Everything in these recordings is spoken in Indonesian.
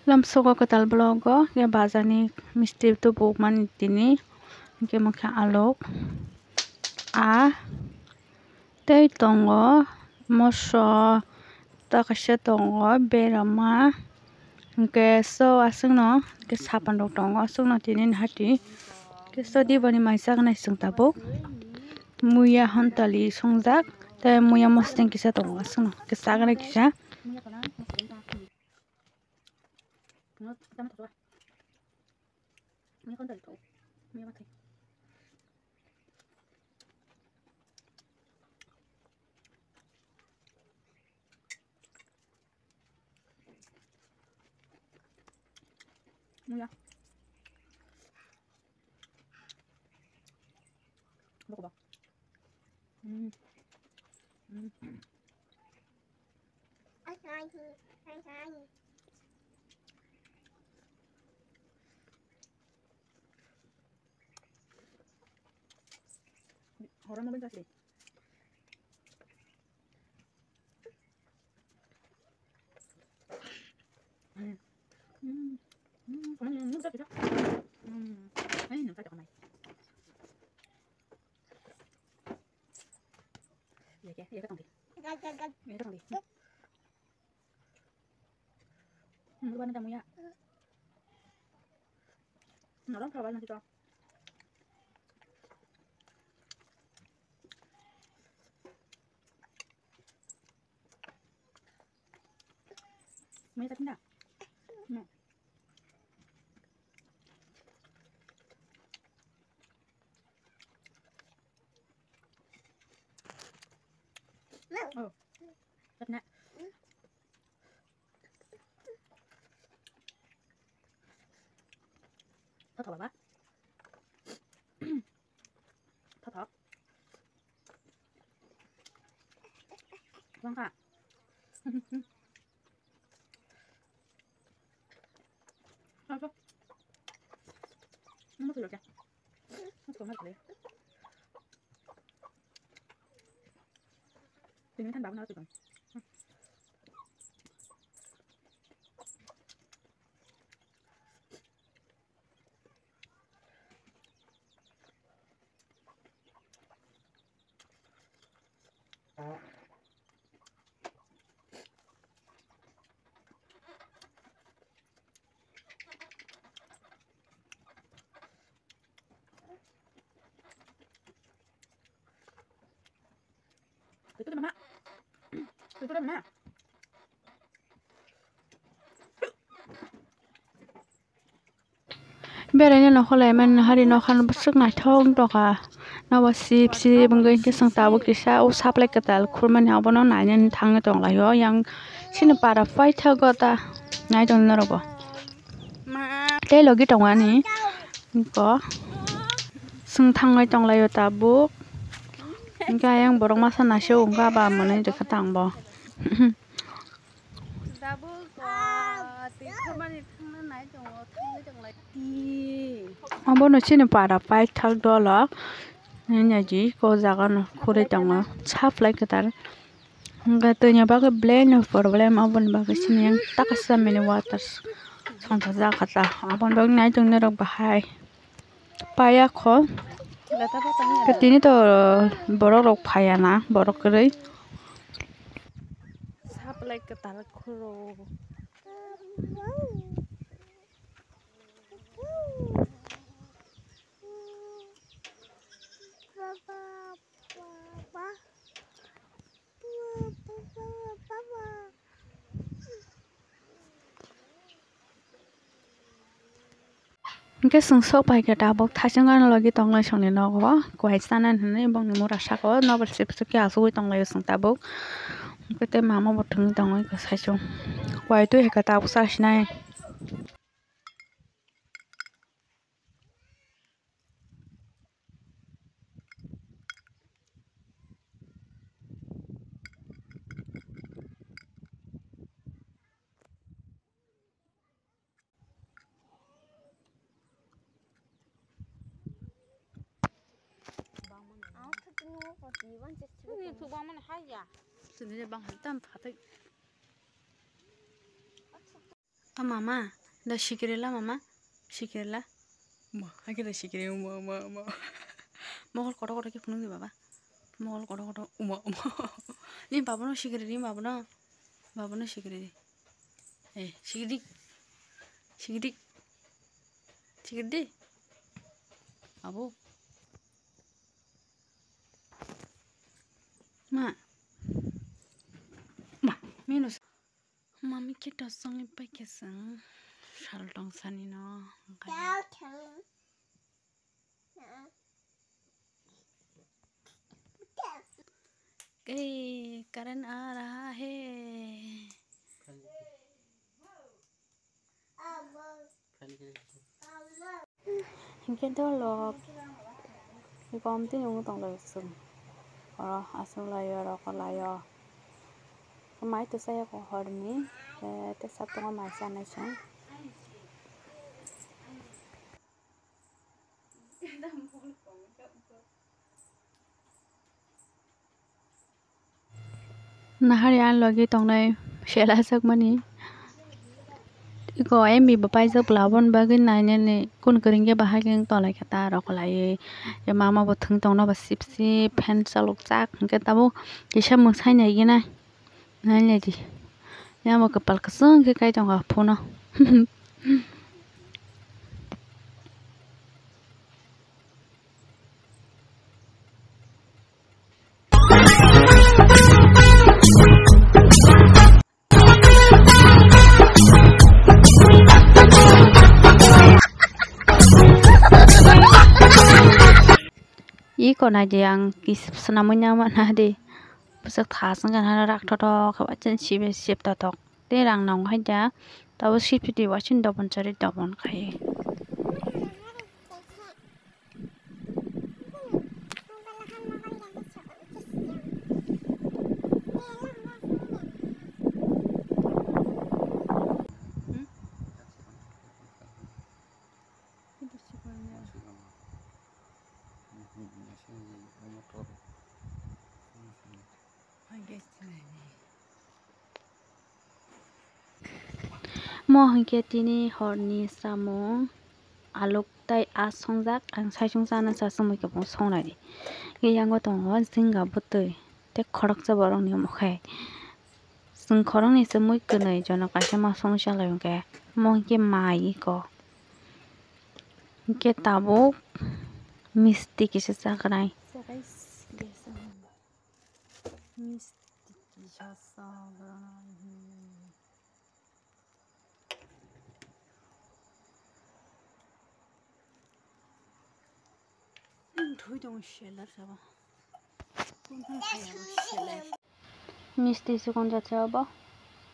Lamsoko ketal blogo ke bazani misti tu bukman tini ke makha alok a tei tongo moso takasya tongo berama ke so asungno ke sapan rok tongo asungno tini hati ke so di bani maisa nai sung tabuk muya hontali songjak tei muya mosting kisa tongo asungno ke sagana kisa muya boko ba orang mau bentar sih bentar kita ini nanti jangan naik ya ketong deh ya ketong deh bukan kamu ya orang kawan nanti toh mau tak enggak no oh tak enggak thật thà bà thật thật vâng ạ sao chứ nó mất được chưa nó còn mất được thì những thanh bảo nó từ từ itu mama itu mama berenya no kholai man hari no khan busuk na thong toka na wasip si bangoi ke sang tabu kisa o saplai katal khurman abono nainen thang tong layo yang sini para fai thago ta nai don na robo te logi tongani ko sung thangai tong layo tabu ga yang borong masa nasyo ungga ba mone de khatang bo dabu ko ti khurmani thangna nai tong thangai tong lai abono sini para fai thak dolok nyaji ko jaga no khuri tongo saplai katal ga tonya ba ke blend problem abon ba ke sini yang takasa mini waters santa ja khata abon ba nai tong nerok bahai paya kho ketini to borok rok phaya na borok krei saplai katal khuro Cái sừng sốt bài cái đào bốc thay sang ăn lagi tông lại xong này nó có quay sang ăn này bông này mua ra sao có nó bật xếp xếp kia rồi tông lại sang đào bốc cái tên mà bật thằng tông lại cái sai chung quay tôi cái đào bốc sai này ini tuh bang mana haya sini bang hantam fatih mama da sikirela mama sikirela ma hakira sikire ma mogol kodo ke phunu baba mogol kodo uma ni babano sikire ni babano sikire sikidi abu ma minus mami kita sang ipai kesang sal dong sani no karen आ रहा है 이게 덜러 이거 엄청 용어 동작 있음 asung layo roko layo mai tu saya ko horni te satu mai sana sang nahari an logi tongnai shela sak mani iko em bi bapai sak plabon bagin naine ne kun keringe bahageng tolai kata rokolai ya mama bo thung tongna ba sipsi fan salok chak ke tabo kisa musai nai gina naine di ya mo kapal kasang ke kai tonga phono iko na je ang kisip senamunya mana de besak thasang kan hana rak toto khawachen sibe sip totok te rang nong haja tawo sipiti wachin dobon chari dobon khai mo hingke tini horni samung aluk tai asongjak ang saisung sana sasung ke bong songnai ri ge yango tongo singa butui te khorok cha borong ni mokhai sung khorong ni se mui kunai jono kaisa ma songsa lai ke mo hingke mai ko hingke tabuk misti kisa sakrai misti kisa sakrai misti sukon jace abo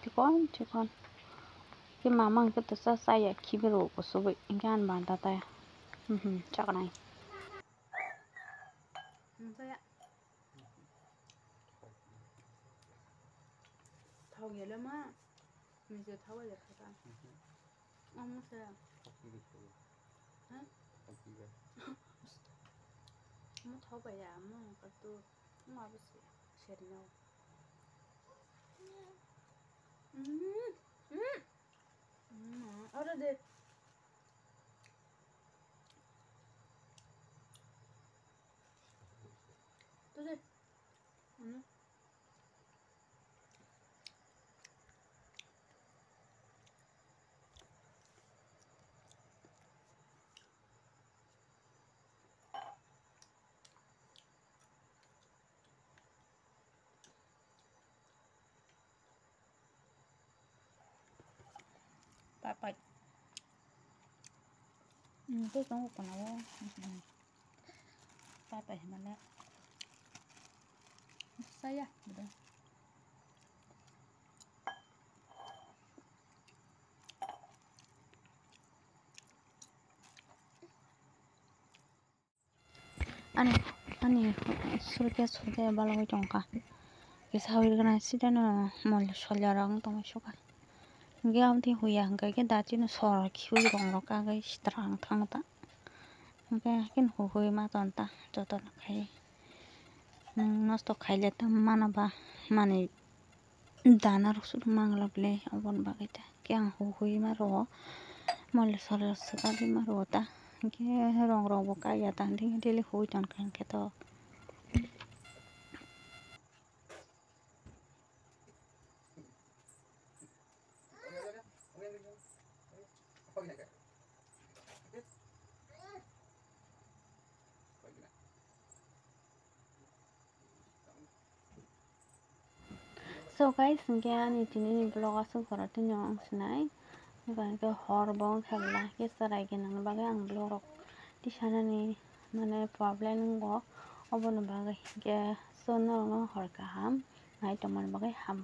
tikon ke mamang ke tsa saya kibero ko sobe ingan banda ta chaknai saya thau gele ma mi je thau ya khata amu saya ha mu thau ba ya mu ka tu ma ba se sherino ahora de entonces Papai. Tôi sống một con nào Papai mana? Saya, betul. Ani surga balago jongka. Kisah wirgana sida no mol solarang tong suka. Gam ti huya ga ke dati no sor khiu rong ro ka ga strang thang ta. Ga ken hui ma ton ta joto na khai. Nosto khaile ta mana ba mane danar su manglagle abon ba gaita. ke ang hui maro mole sore sekali maro ta ke rong rong bo kaya ta ding dili hui ton kan ke to so guys ke ani tini ni vlog asung korate nyong ang sinai kan ke hor bong khalla ke sarai ke nang bagai ang vlog di sana ni mane problem ngo obon bagai ke sono ngo hor kaham ngai teman bagai ham